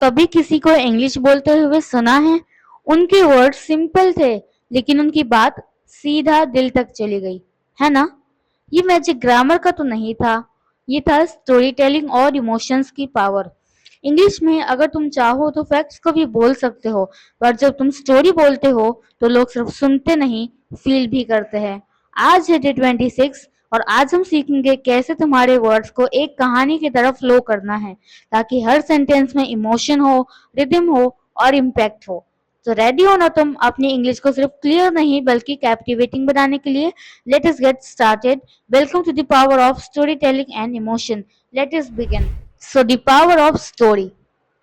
कभी किसी को इंग्लिश बोलते हुए सुना है? उनके वर्ड सिंपल थे, लेकिन उनकी बात सीधा दिल तक चली गई, है ना? ये मैजिक ग्रामर का तो नहीं था, ये था स्टोरी टेलिंग और इमोशंस की पावर। इंग्लिश में अगर तुम चाहो तो फैक्ट्स को भी बोल सकते हो, पर जब तुम स्टोरी बोलते हो तो लोग सिर्फ सुनते नहीं, फील भी करते हैं। आज है डे 26 और आज हम सीखेंगे कैसे तुम्हारे वर्ड्स को एक कहानी की तरह फ्लो करना है, ताकि हर सेंटेंस में इमोशन हो, रिदम हो और इम्पैक्ट हो। तो रेडी हो ना तुम अपनी इंग्लिश को सिर्फ क्लियर नहीं बल्कि कैप्टिवेटिंग बनाने के लिए? Let us get started. Welcome to the power of story telling and emotion. Let us begin. So the power of story.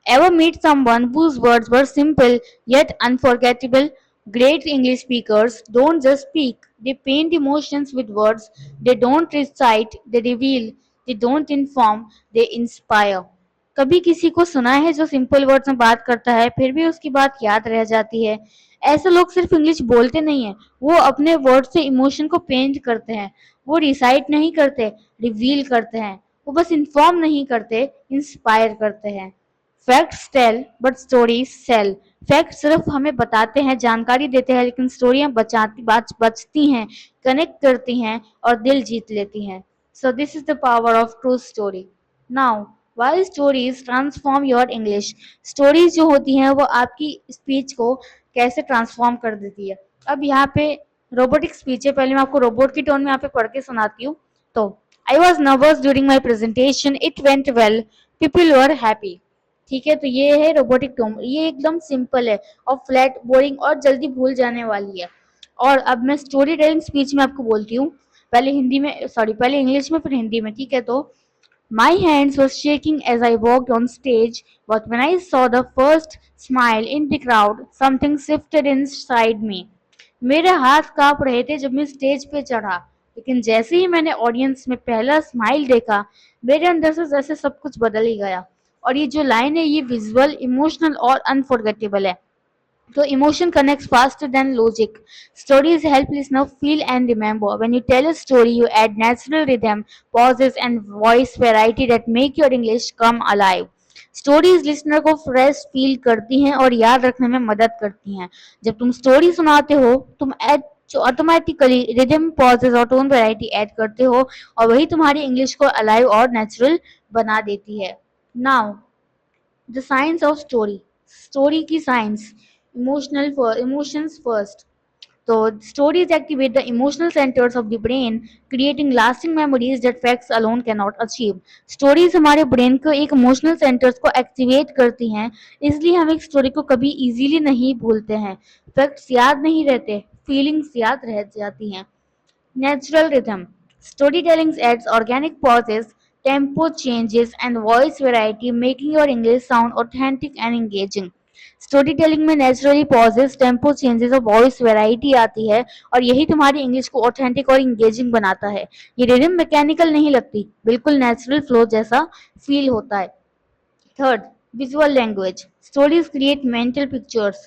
Ever meet someone whose words were simple yet unforgettable? Great English speakers don't just speak, they paint emotions with words. They don't recite, they reveal. They don't inform, they inspire. कभी किसी को सुना है जो simple words में बात करता है फिर भी उसकी बात याद रह जाती है? ऐसे लोग सिर्फ इंग्लिश बोलते नहीं है, वो अपने वर्ड से इमोशन को पेंट करते हैं। वो रिसाइट नहीं करते, रिवील करते हैं। वो बस इन्फॉर्म नहीं करते, इंस्पायर करते हैं। Facts tell but stories sell. Fact सिर्फ हमें बताते हैं, जानकारी देते हैं, लेकिन स्टोरियां बचती हैं, कनेक्ट करती हैं और दिल जीत लेती हैं। So this is the power of true story. Now why stories transform your English. Stories जो होती हैं वो आपकी स्पीच को कैसे ट्रांसफॉर्म कर देती है। अब यहाँ पे रोबोटिक स्पीच है, पहले मैं आपको रोबोट की टोन में यहाँ पे पढ़ के सुनाती हूँ। तो I was nervous during my presentation, it went well, people were happy. ठीक है, तो ये है रोबोटिक टोन। ये एकदम सिंपल है और फ्लैट, बोरिंग और जल्दी भूल जाने वाली है। और अब मैं स्टोरी टेलिंग स्पीच में आपको बोलती हूँ, पहले हिंदी में, सॉरी पहले इंग्लिश में फिर हिंदी में। ठीक है, तो my hands were shaking as I walked on stage, but when I saw the first smile in the crowd, something shifted inside me. मेरे हाथ कांप रहे थे जब मैं स्टेज पे चढ़ा, लेकिन जैसे ही मैंने ऑडियंस में पहला स्माइल देखा, मेरे अंदर से जैसे सब कुछ बदल ही गया। और ये जो लाइन है ये विजुअल, इमोशनल और अनफॉरगेटेबल है। So emotion connects faster than logic. Stories help listener feel and remember. When you tell a story, you add natural rhythm, pauses, and voice variety that make your English come alive. Stories listener को fresh feel करती हैं और याद रखने में मदद करती हैं। जब तुम स्टोरी सुनाते हो, तुम एड ऑटोमेटिकली रिदम, पॉजेज और टोन वैरायटी ऐड करते हो, और वही तुम्हारी इंग्लिश को अलाइव और नेचुरल बना देती है। Now the science of story. Story की science. Emotions first. So stories activate the emotional centers of the brain, creating lasting memories that facts alone cannot achieve. Stories हमारे ब्रेन को एक emotional centres को activate करती हैं, इसलिए हम एक स्टोरी को कभी इजीली नहीं भूलते हैं। फैक्ट्स याद नहीं रहते, फीलिंग्स याद रह जाती हैं। Natural rhythm. Storytelling adds organic pauses, tempo changes, and voice variety, making your English sound authentic and engaging. Story telling में नेचुरली पॉजेस, टेम्पो चेंजेस और वॉइस वैरायटी आती है, और यही तुम्हारी इंग्लिश को ऑथेंटिक और इंगेजिंग बनाता है। ये रिदम मैकेनिकल नहीं लगती, बिल्कुल नेचुरल फ्लो जैसा फील होता है। Third, visual language. Stories create mental pictures.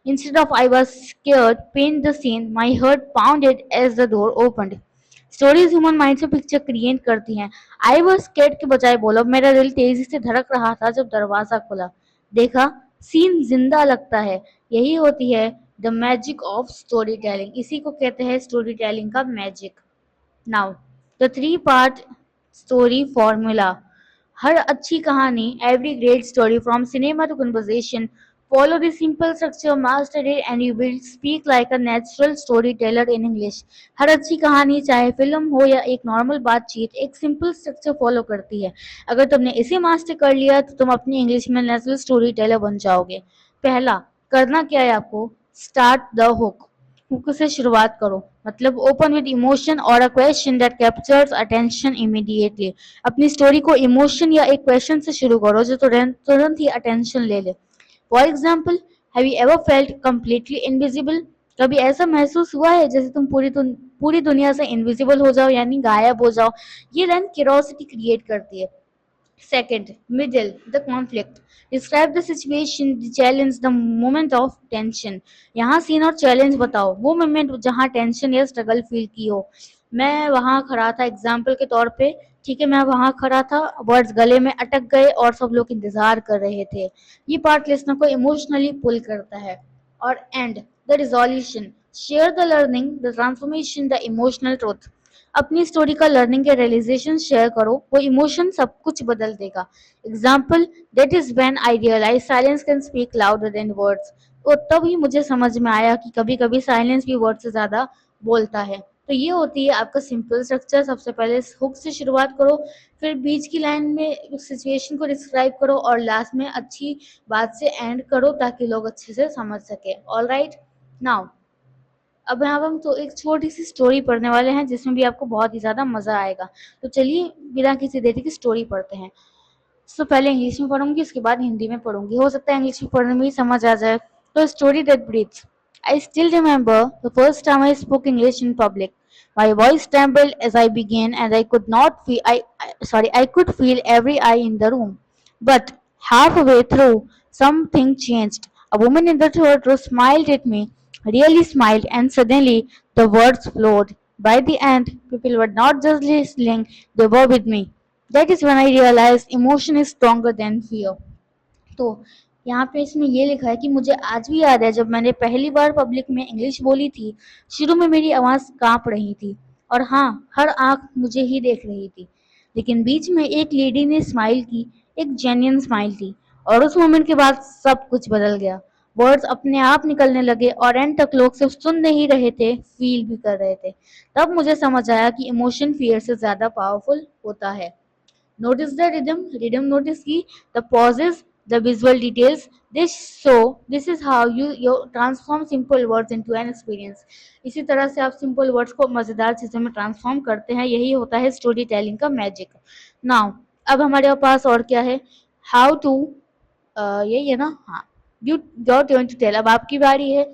Instead of I was scared, paint the scene, my heart pounded as the door opened. Stories human mind से पिक्चर क्रिएट करती हैं। I was scared के बजाय बोलो मेरा दिल तेजी से धड़क रहा था जब दरवाजा खुला। देखा, सीन जिंदा लगता है। यही होती है the magic of story telling. इसी को कहते हैं स्टोरी टेलिंग का magic. Now the 3 part story formula. हर अच्छी कहानी, every great story from cinema to conversation, follow the simple structure, master it, and you will speak like a natural storyteller in English. हर अच्छी कहानी, चाहे film हो या एक नॉर्मल बातचीत, एक सिंपल स्ट्रक्चर फॉलो करती है। अगर तुमने इसे मास्टर कर लिया तो तुम अपनी इंग्लिश में नेचुरल स्टोरी टेलर बन जाओगे। पहला करना क्या है आपको? Start the hook. हुक से शुरुआत करो, मतलब ओपन विद इमोशन और a question that captures attention immediately. अपनी स्टोरी को इमोशन या एक क्वेश्चन से शुरू करो जो तुरंत ही अटेंशन ले ले। For example, have you ever felt completely invisible? कभी ऐसा महसूस हुआ है जैसे तुम पूरी दुनिया से इनविजिबल हो जाओ, यानी गायब हो जाओ? ये लाइन क्यूरियोसिटी क्रिएट करती है। Second, middle, the conflict. Describe the situation, the challenge, the moment of tension. यहाँ सीन और चैलेंज बताओ, वो मोमेंट जहाँ टेंशन या स्ट्रगल फील की हो। मैं वहाँ खड़ा था एग्जाम्पल के तौर पे, ठीक है, मैं वहां खड़ा था, वर्ड्स गले में अटक गए और सब लोग इंतजार कर रहे थे। ये पार्ट लिसनर को इमोशनली पुल करता है। और and the resolution, share the learning, the transformation, the emotional truth. अपनी स्टोरी का लर्निंग के रियलाइजेशन शेयर करो, वो इमोशन सब कुछ बदल देगा। Example, that is when I realise silence can speak louder than words. तो तब ही मुझे समझ में आया कि कभी कभी साइलेंस भी वर्ड से ज्यादा बोलता है। तो ये होती है आपका सिंपल स्ट्रक्चर। सबसे पहले हुक से शुरुआत करो, फिर बीच की लाइन में सिचुएशन को डिस्क्राइब करो और लास्ट में अच्छी बात से एंड करो ताकि लोग अच्छे से समझ सके। ऑल राइट, नाउ अब यहाँ हम तो एक छोटी सी स्टोरी पढ़ने वाले हैं जिसमें भी आपको बहुत ही ज्यादा मजा आएगा। तो चलिए बिना किसी देरी की स्टोरी पढ़ते हैं। तो पहले इंग्लिश में पढ़ूंगी, उसके बाद हिंदी में पढ़ूंगी, हो सकता है इंग्लिश में पढ़ने में ही समझ आ जाए। तो story that breathes. I still remember the first time I spoke English in public. My voice trembled as I began, and I could not feel. I could feel every eye in the room. But halfway through, something changed. A woman in the third row smiled at me, really smiled, and suddenly the words flowed. By the end, people were not just listening; they were with me. That is when I realized emotion is stronger than fear. तो यहाँ पे इसमें ये लिखा है कि मुझे आज भी याद है जब मैंने पहली बार पब्लिक में इंग्लिश बोली थी। शुरू में मेरी आवाज कांप रही थी और हाँ, हर आंख मुझे ही देख रही थी। लेकिन बीच में एक लेडी ने स्माइल की, एक जेन्युइन स्माइल थी, और उस मोमेंट के बाद सब कुछ बदल गया। वर्ड्स अपने आप निकलने लगे और एंड तक लोग सिर्फ सुन नहीं रहे थे, फील भी कर रहे थे। तब मुझे समझ आया कि इमोशन फियर से ज्यादा पावरफुल होता है। Notice the rhythm. Rhythm notice की the pauses, the visual details. This is how you transform simple words into an experience. इसी तरह से आप simple words को मजेदार चीजों में ट्रांसफॉर्म करते हैं। यही होता है स्टोरी टेलिंग का मैजिक। नाउ अब हमारे पास और क्या है? हाउ टू, यही है ना? हाँ, you your turn to tell. अब आपकी बारी है।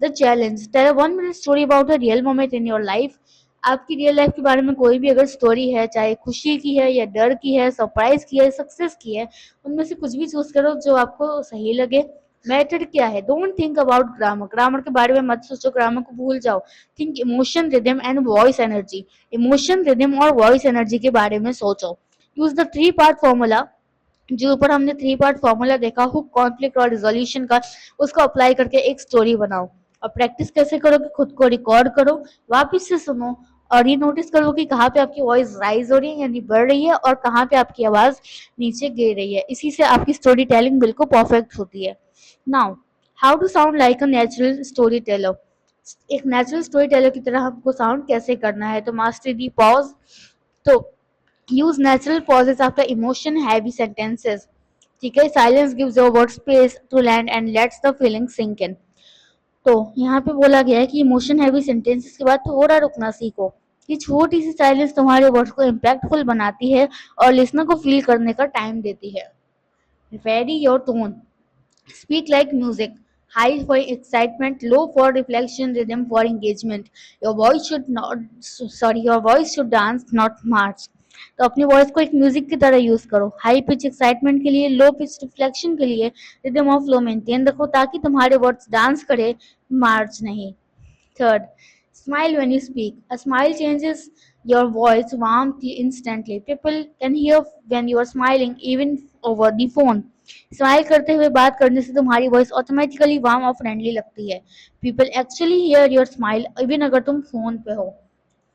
The challenge, tell a 1 minute story about a real moment in your life. आपकी रियल लाइफ के बारे में कोई भी अगर स्टोरी है, चाहे खुशी की है या डर की है, सरप्राइज की है, सक्सेस की है, उनमें से कुछ भी चूज करो जो आपको सही लगे। मैटर क्या है? Don't think about grammar. Grammar के बारे में मत सोचो, ग्रामर को भूल जाओ। Think emotion, rhythm and voice energy. Emotion, rhythm और वॉइस एनर्जी के बारे में सोचो। Use the 3 part formula. जो ऊपर हमने 3 part फॉर्मूला देखा हुक, कॉन्फ्लिक्ट और रिजोल्यूशन का, उसको अप्लाई करके एक स्टोरी बनाओ। और प्रैक्टिस कैसे करोगे? खुद को रिकॉर्ड करो, वापस से सुनो, और ये नोटिस करो कि कहाँ पे आपकी वॉइस राइज हो रही है यानी बढ़ रही है और कहाँ पे आपकी आवाज नीचे गिर रही है। इसी से आपकी स्टोरी टेलिंग बिल्कुल परफेक्ट होती है। Now, how to sound like a natural story teller. एक नेचुरल स्टोरी टेलर की तरह हमको साउंड कैसे करना है? तो मास्टर दी पॉज। तो use natural pauses after emotion heavy sentences. ठीक है, silence gives your word space to land and lets the feeling sink in. तो यहाँ पे बोला गया है कि इमोशन हैवी सेंटेंसेस के बाद थोड़ा रुकना सीखो। ये छोटी सी साइलेंस तुम्हारे वर्ड्स को इम्पैक्टफुल बनाती है और लिसनर को फील करने का टाइम देती है। Very your tone, speak like music. High for excitement, low for reflection, rhythm for engagement. Your voice should dance, not march. तो अपनी वॉइस को एक म्यूजिक की तरह यूज करो। हाई पिच एक्साइटमेंट के लिए, लो पिच रिफ्लेक्शन के लिए, रिदम ऑफ फ्लो मेंटेन रखो ताकि तुम्हारे वर्ड्स डांस करे, मार्च नहीं। Third, smile when you speak. A smile changes your voice warmth instantly. People can hear when you are smiling even over the phone. Smile करते हुए बात करने से तुम्हारी वॉइस ऑटोमेटिकली वार्म और फ्रेंडली लगती है। People actually hear your smile even अगर तुम फोन पे हो।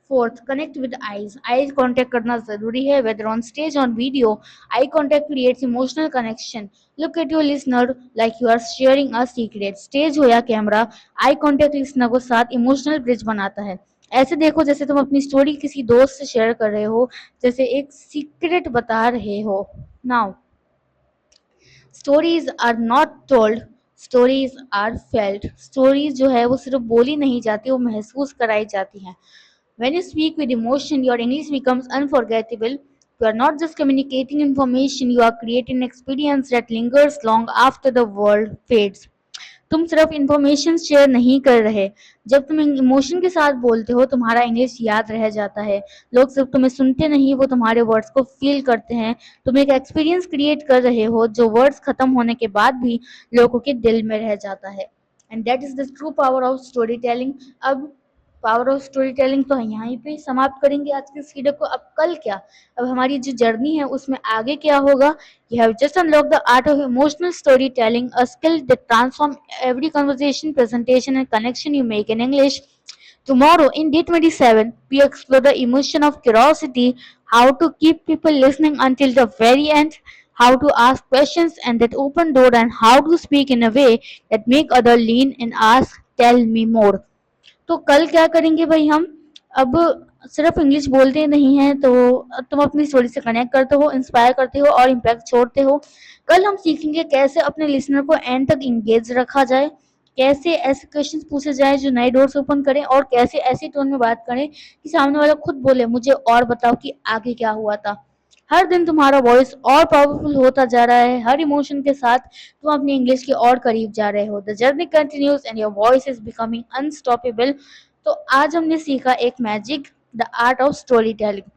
Fourth, connect with eyes. Eyes contact करना जरूरी है, whether on stage on video. Eye contact creates emotional connection. Look at your listener like you are sharing a secret. Stage हो या camera, eye contact listener को साथ emotional bridge बनाता है। ऐसे देखो जैसे तुम अपनी स्टोरी किसी दोस्त से शेयर कर रहे हो, जैसे एक सीक्रेट बता रहे हो। Now, stories are not told, stories are felt. Stories जो है वो सिर्फ बोली नहीं जाती, वो महसूस कराई जाती हैं। When you speak with emotion, your English becomes unforgettable. You are not just communicating information, you are creating an experience that lingers long after the world fades. तुम सिर्फ इंफॉर्मेशन शेयर नहीं कर रहे। जब तुम इमोशन के साथ बोलते हो, तुम्हारा इंग्लिश याद रह जाता है। लोग सिर्फ तुम्हें सुनते नहीं, वो तुम्हारे वर्ड्स को फील करते हैं। तुम एक एक्सपीरियंस क्रिएट कर रहे हो जो वर्ड्स खत्म होने के बाद भी लोगों के दिल में रह जाता है। And that is the true power of story telling. अब पावर ऑफ स्टोरी टेलिंग तो यहीं पे ही समाप्त करेंगे आज के इस वीडियो को। अब कल क्या, अब हमारी जो जर्नी है उसमें आगे क्या होगा। You have just unlock the art of emotional story telling, a skill that transform every conversation, presentation and connection you make in English. Tomorrow in day 27, we explore the emotion of curiosity, how to keep people listening until the very end, how to ask questions and that open door, and how to speak in a way that make other lean and ask, tell me more. तो कल क्या करेंगे भाई हम, अब सिर्फ English बोलते नहीं हैं तो तुम अपनी स्टोरी से कनेक्ट करते हो, इंस्पायर करते हो और इम्पैक्ट छोड़ते हो। कल हम सीखेंगे कैसे अपने लिसनर को एंड तक इंगेज रखा जाए, कैसे ऐसे क्वेश्चंस पूछे जाए जो नए डोर्स ओपन करें, और कैसे ऐसी टोन में बात करें कि सामने वाला खुद बोले मुझे और बताओ कि आगे क्या हुआ था। हर दिन तुम्हारा वॉइस और पावरफुल होता जा रहा है, हर इमोशन के साथ तुम अपनी इंग्लिश के और करीब जा रहे हो। The journey continues and your voice is becoming unstoppable. तो आज हमने सीखा एक magic, the art of story telling.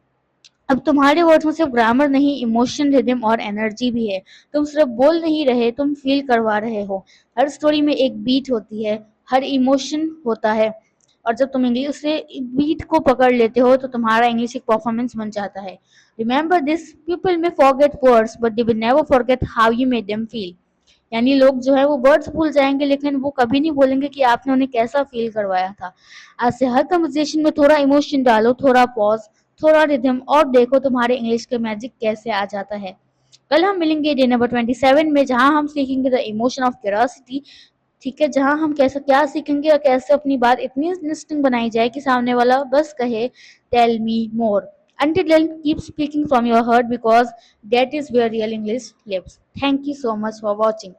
अब तुम्हारे वर्ड्स में सिर्फ ग्रामर नहीं, इमोशन, रिदम और एनर्जी भी है। तुम सिर्फ बोल नहीं रहे, तुम फील करवा रहे हो। हर स्टोरी में एक बीट होती है, हर इमोशन होता है, और जब तुम इंग्लिश से बीट को पकड़ लेते हो तो तुम्हारा इंग्लिश एक परफॉर्मेंस बन जाता है। रिमेंबर दिस, पीपल में forget words but they will never forget how you made them feel. यानी लोग जो है वो वर्ड्स भूल जाएंगे लेकिन वो कभी नहीं बोलेंगे कि आपने उन्हें कैसा फील करवाया था। आज से हर कन्वर्सेशन में थोड़ा इमोशन डालो, थोड़ा पॉज, थोड़ा रिदम, और देखो तुम्हारे इंग्लिश के मैजिक कैसे आ जाता है। कल हम मिलेंगे डे नंबर 27 में, जहां हम सीखेंगे द इमोशन ऑफ क्यूरियोसिटी। ठीक है, जहां हम कैसे क्या सीखेंगे और कैसे अपनी बात इतनी इंटरेस्टिंग बनाई जाए कि सामने वाला बस कहे tell me more. Until then, keep speaking from your heart because that is where real English lives. Thank you so much for watching.